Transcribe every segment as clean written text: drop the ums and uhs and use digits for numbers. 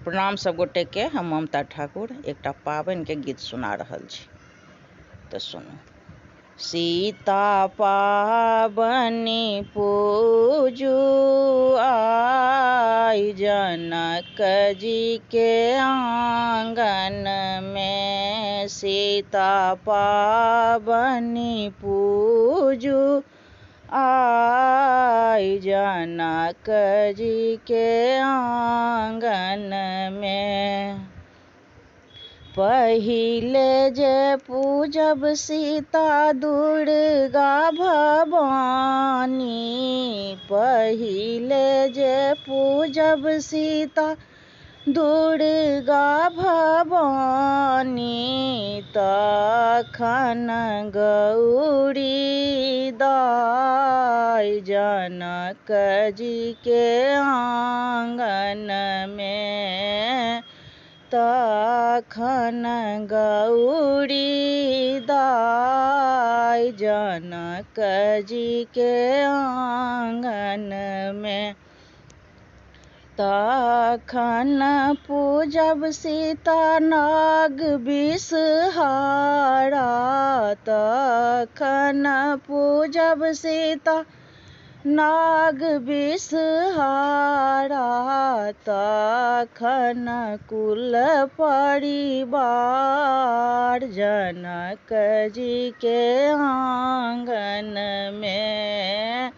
प्रणाम सब गोटे के। हम ममता ठाकुर एकटा पाबनि के गीत सुना रहल छी, तो सुनू। सीता पाबनि पूजू आई जनक जी के आंगन में। सीता पाबनि पूजू आई जनक जी के आंगन में। पहिले जे पूजब सीता दुर्गा भवानी, पहिले जे पूजब सीता दुर्गा भवानी, तखन गौरी दाई जनक जी के आंगन में। तखन गौरी दाई जनक जी के आंगन में। तखन पूजब सीता नाग बिषहारा, तखन पूजब सीता नाग बिषहारा, तखन कुल परिवार जनक जी के आंगन में।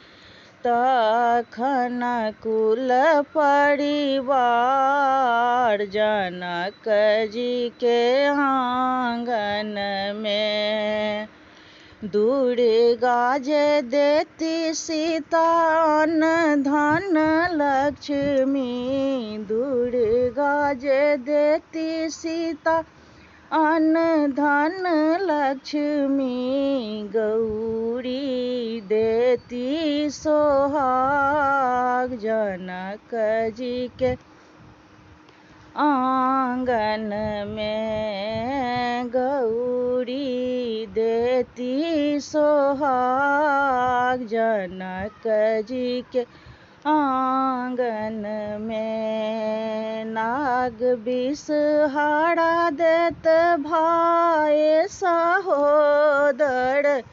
तखन कुल परिवार जनक जी के आंगन में। दुर्गा जे देती सीता अन्न धन लक्ष्मी, दुर्गा जे देती सीता अन्न धन लक्ष्मी, गौरी देती सोहाग जनक जी के आंगन में। गौरी देती सोहाग जनक जी के आंगन में। नाग बिषहारा देत भाई सहोदर,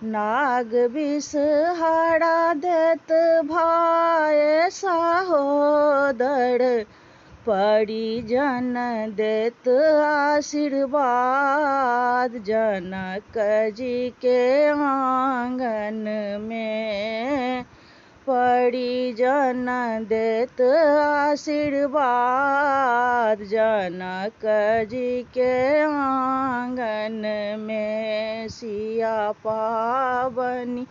नाग बिषहारा देत भाई सहोदर, परिजन देत आशीर्वाद जनक जी के आंगन में। परिजन देत आशीर्वाद जनक जी के आंगन में। सिया पाबनि